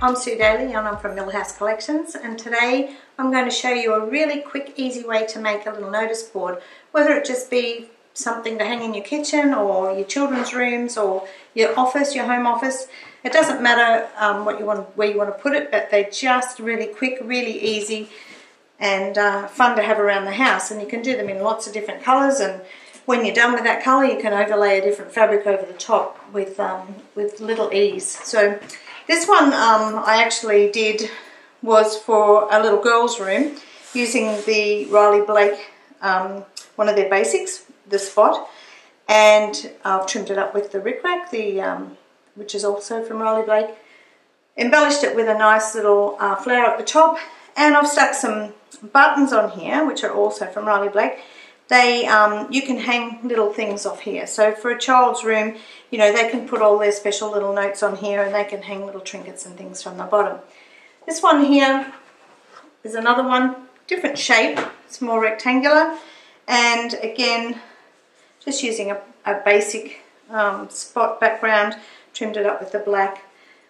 I'm Sue Daly and I'm from Millhouse Collections, and today I'm going to show you a really quick, easy way to make a little notice board, whether it just be something to hang in your kitchen or your children's rooms or your office, your home office. It doesn't matter where you want to put it, but they're just really quick, really easy and fun to have around the house, and you can do them in lots of different colours, and when you're done with that colour you can overlay a different fabric over the top with little ease. So this one I actually did was for a little girl's room using the Riley Blake, one of their basics, the spot, and I've trimmed it up with the rickrack, which is also from Riley Blake, embellished it with a nice little flower at the top, and I've stuck some buttons on here which are also from Riley Blake. They, you can hang little things off here. So for a child's room, you know, they can put all their special little notes on here, and they can hang little trinkets and things from the bottom. This one here is another one, different shape. It's more rectangular, and again, just using a basic spot background, trimmed it up with the black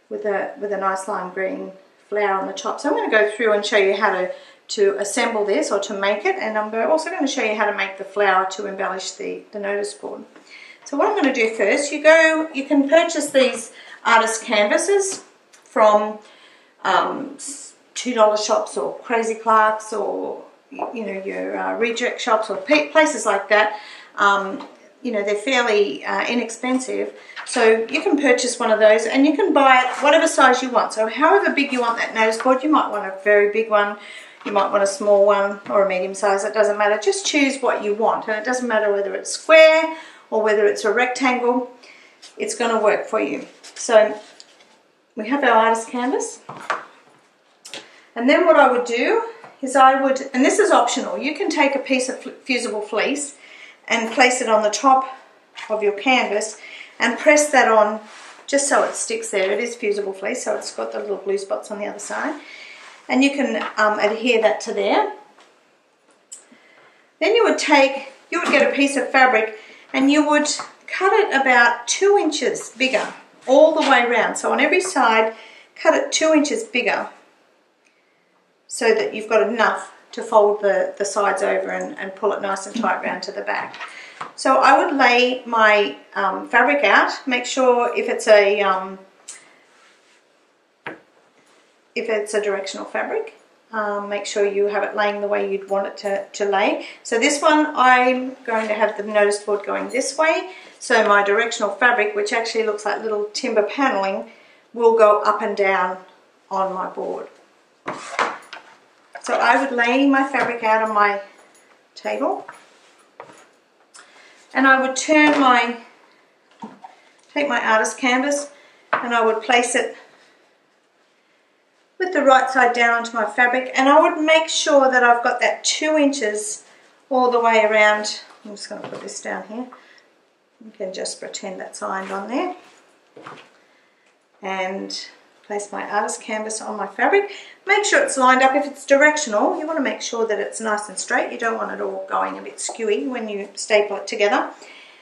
with a nice lime green flower on the top. So I'm going to go through and show you how to assemble this, or to make it, and I'm also going to show you how to make the flower to embellish the notice board. So what I'm going to do first, you can purchase these artist canvases from $2 shops or Crazy Clark's, or you know, your reject shops or places like that. You know, they're fairly inexpensive, so you can purchase one of those and you can buy it whatever size you want. So however big you want that notice board, you might want a very big one, you might want a small one or a medium size, it doesn't matter. Just choose what you want, and it doesn't matter whether it's square or whether it's a rectangle, it's going to work for you. So we have our artist canvas, and then what I would do is and this is optional, you can take a piece of fusible fleece and place it on the top of your canvas and press that on just so it sticks there. It is fusible fleece, so it's got the little blue spots on the other side. And you can adhere that to there. Then you would get a piece of fabric and you would cut it about 2 inches bigger all the way around. So on every side, cut it 2 inches bigger so that you've got enough to fold the sides over and pull it nice and tight round to the back. So I would lay my fabric out, make sure if it's a directional fabric, make sure you have it laying the way you'd want it to lay. So this one, I'm going to have the notice board going this way, so my directional fabric, which actually looks like little timber paneling, will go up and down on my board. So I would lay my fabric out on my table, and I would take my artist canvas and I would place it with the right side down onto my fabric, and I would make sure that I've got that 2 inches all the way around. I'm just going to put this down here. You can just pretend that's ironed on there, and place my artist canvas on my fabric. Make sure it's lined up. If it's directional, you want to make sure that it's nice and straight. You don't want it all going a bit skewy when you staple it together.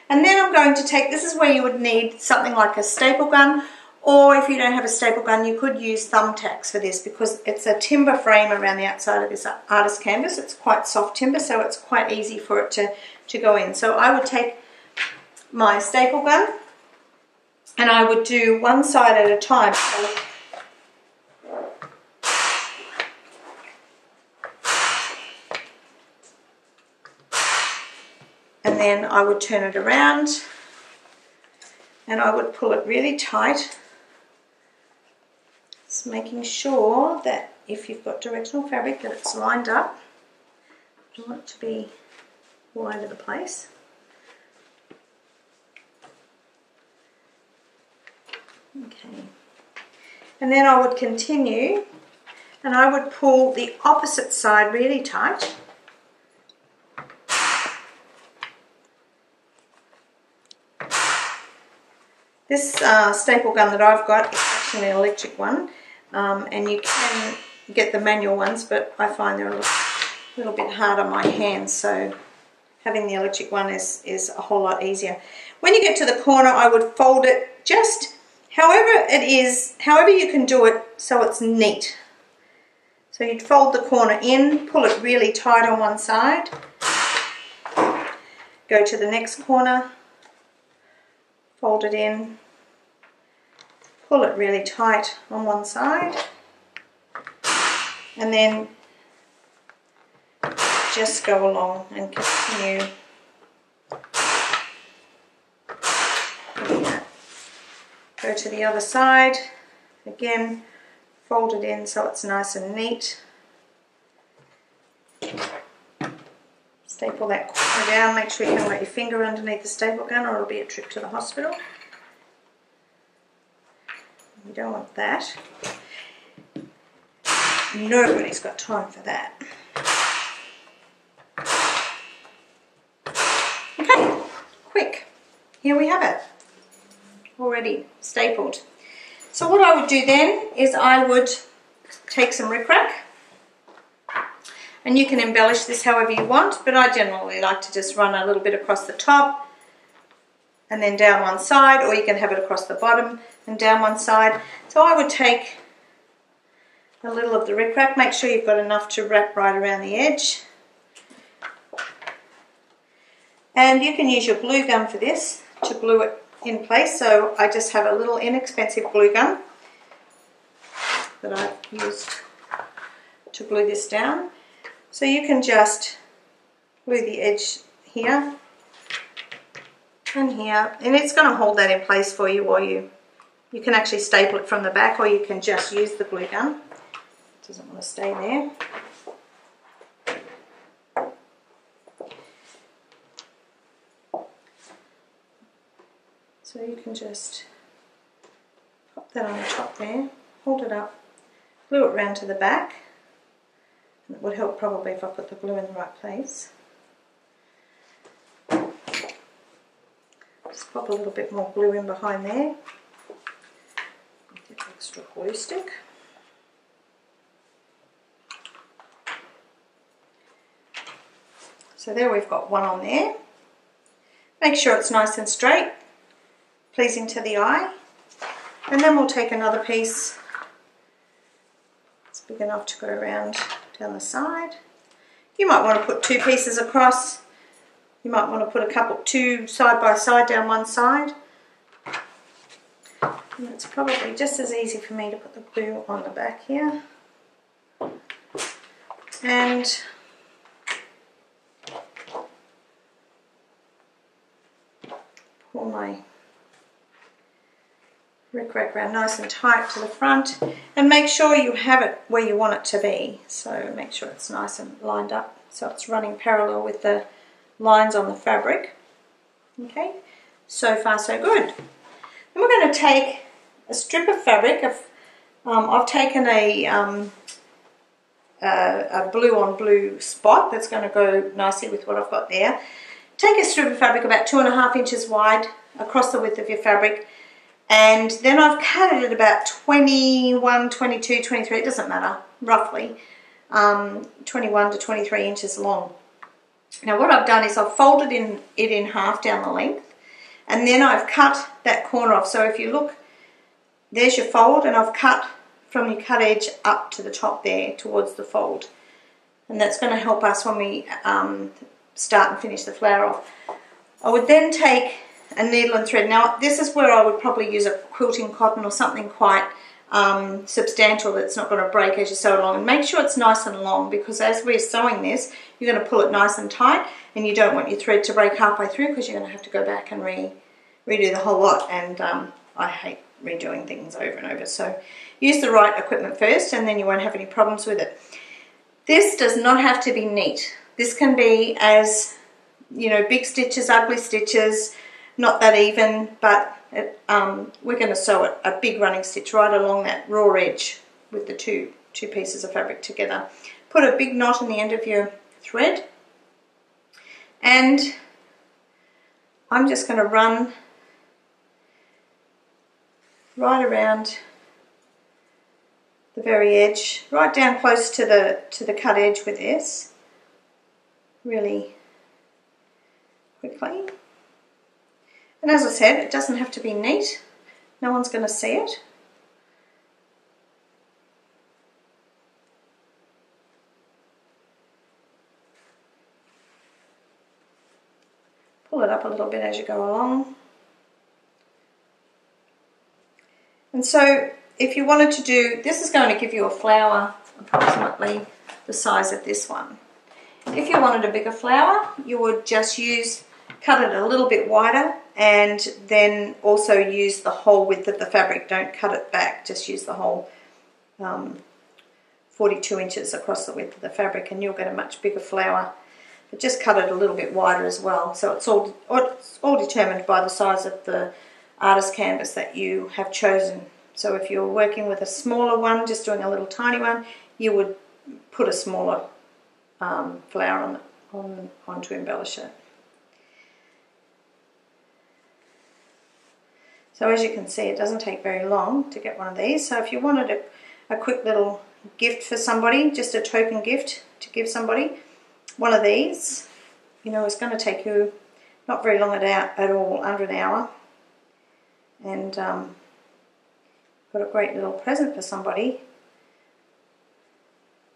And then I'm going to this is where you would need something like a staple gun, or if you don't have a staple gun, you could use thumbtacks for this, because it's a timber frame around the outside of this artist canvas. It's quite soft timber, so it's quite easy for it to go in. So I would take my staple gun and I would do one side at a time. And then I would turn it around and I would pull it really tight. Just making sure that if you've got directional fabric that it's lined up. You don't want it to be all over the place. Okay. And then I would continue and I would pull the opposite side really tight. This staple gun that I've got is actually an electric one, and you can get the manual ones, but I find they're a little bit hard on my hands, so having the electric one is a whole lot easier. When you get to the corner, I would fold it just however you can do it so it's neat. So you'd fold the corner in, pull it really tight on one side, go to the next corner, fold it in, pull it really tight on one side, and then just go along and continue. Go to the other side, again, fold it in so it's nice and neat. Staple that corner down, make sure you don't let your finger underneath the staple gun or it'll be a trip to the hospital. You don't want that. Nobody's got time for that. Okay, quick. Here we have it. Already stapled. So what I would do then is I would take some rickrack, and you can embellish this however you want, but I generally like to just run a little bit across the top and then down one side, or you can have it across the bottom and down one side. So I would take a little of the rickrack, make sure you've got enough to wrap right around the edge. And you can use your glue gun for this to glue it in place. So I just have a little inexpensive glue gun that I've used to glue this down. So you can just glue the edge here and here, and it's going to hold that in place for you, or you can actually staple it from the back, or you can just use the glue gun. It doesn't want to stay there. So you can just pop that on the top there, hold it up, glue it round to the back, and it would help probably if I put the glue in the right place. Just pop a little bit more glue in behind there. Get the extra glue stick. So there we've got one on there. Make sure it's nice and straight, pleasing to the eye. And then we'll take another piece. It's big enough to go around down the side. You might want to put two pieces across. You might want to put two side by side down one side. And it's probably just as easy for me to put the glue on the back here. And pull my rickrack round nice and tight to the front, and make sure you have it where you want it to be. So make sure it's nice and lined up so it's running parallel with the lines on the fabric. Okay, so far so good. Then we're going to take a strip of fabric. I've taken a blue on blue spot that's going to go nicely with what I've got there. Take a strip of fabric about 2.5 inches wide across the width of your fabric, and then I've cut it at about 21, 22, 23, it doesn't matter, roughly 21 to 23 inches long. Now what I've done is I've folded it in half down the length, and then I've cut that corner off. So if you look, there's your fold, and I've cut from your cut edge up to the top there towards the fold, and that's going to help us when we start and finish the flower off. I would then take a needle and thread. Now this is where I would probably use a quilting cotton or something quite substantial that's not going to break as you sew along, and make sure it's nice and long, because as we're sewing this you're going to pull it nice and tight, and you don't want your thread to break halfway through, because you're going to have to go back and redo the whole lot, and I hate redoing things over and over. So use the right equipment first, and then you won't have any problems with it. This does not have to be neat. This can be as, you know, big stitches, ugly stitches, not that even, but we're going to sew a big running stitch right along that raw edge with the two pieces of fabric together. Put a big knot in the end of your thread, and I'm just going to run right around the very edge, right down close to the cut edge with this, really quickly. And as I said, it doesn't have to be neat. No one's going to see it. Pull it up a little bit as you go along. And so if you wanted to do, this is going to give you a flower approximately the size of this one. If you wanted a bigger flower, you would just cut it a little bit wider and then also use the whole width of the fabric. Don't cut it back, just use the whole 42 inches across the width of the fabric and you'll get a much bigger flower. But just cut it a little bit wider as well. So it's all determined by the size of the artist canvas that you have chosen. So if you're working with a smaller one, just doing a little tiny one, you would put a smaller flower on to embellish it. So as you can see, it doesn't take very long to get one of these. So if you wanted a quick little gift for somebody, just a token gift to give somebody, one of these, you know, it's going to take you not very long at all, under an hour. And got a great little present for somebody.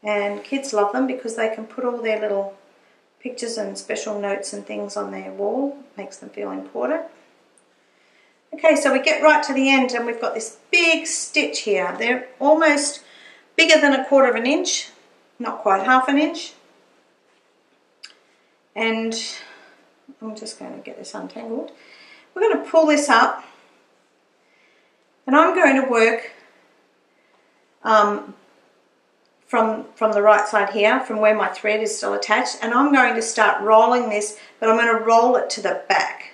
And kids love them because they can put all their little pictures and special notes and things on their wall. Makes them feel important. Okay, so we get right to the end and we've got this big stitch here. They're almost bigger than 1/4 of an inch, not quite 1/2 inch. And I'm just going to get this untangled. We're going to pull this up and I'm going to work from the right side here, from where my thread is still attached, and I'm going to start rolling this, but I'm going to roll it to the back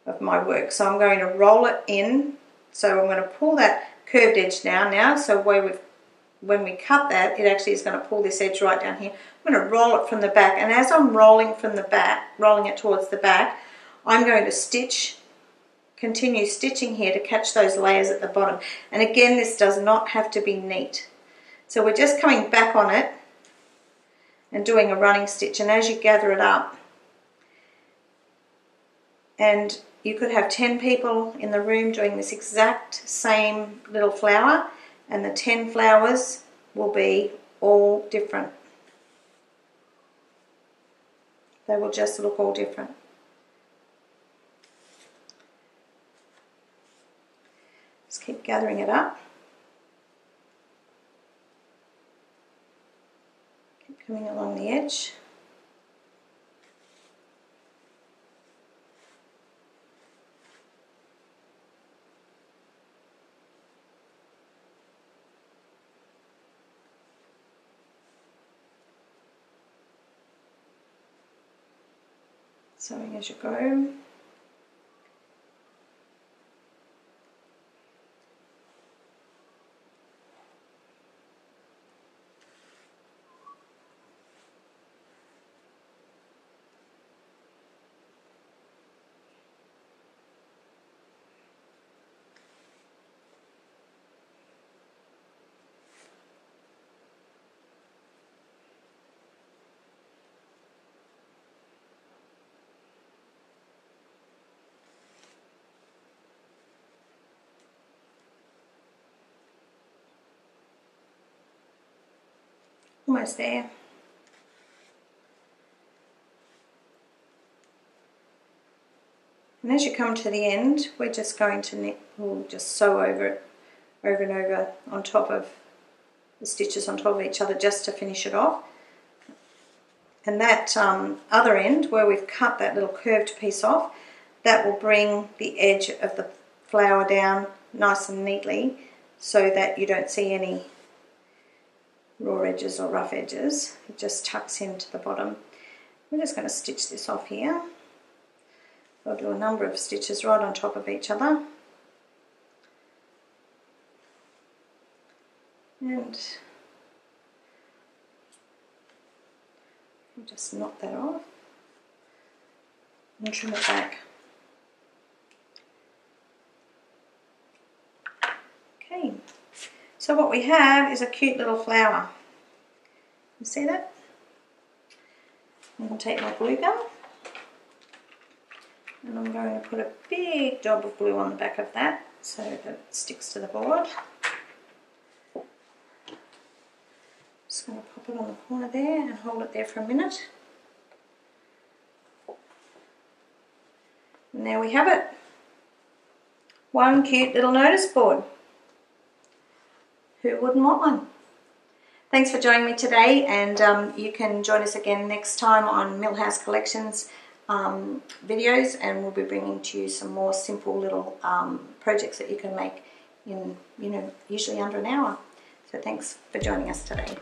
of my work. So I'm going to roll it in, so I'm going to pull that curved edge down now, so when we cut that, it actually is going to pull this edge right down here. I'm going to roll it from the back, and as I'm rolling from the back, rolling it towards the back, I'm going to continue stitching here to catch those layers at the bottom. And again, this does not have to be neat. So we're just coming back on it and doing a running stitch, and as you gather it up, and you could have 10 people in the room doing this exact same little flower, and the 10 flowers will be all different. They will just look all different. Just keep gathering it up. Keep coming along the edge. Sewing as you go. Almost there. And as you come to the end, we're just going to we'll just sew over it, over and over, on top of the stitches on top of each other, just to finish it off. And that other end, where we've cut that little curved piece off, that will bring the edge of the flower down nice and neatly, so that you don't see any raw edges or rough edges. It just tucks into the bottom. We're just going to stitch this off here. I'll do a number of stitches right on top of each other. And we'll just knock that off and trim it back. Okay. So what we have is a cute little flower. You see that? I'm going to take my glue gun and I'm going to put a big dab of glue on the back of that, so that it sticks to the board. Just going to pop it on the corner there and hold it there for a minute. And there we have it. One cute little notice board. Who wouldn't want one? Thanks for joining me today, and you can join us again next time on Millhouse Collections videos, and we'll be bringing to you some more simple little projects that you can make in, usually under an hour. So thanks for joining us today.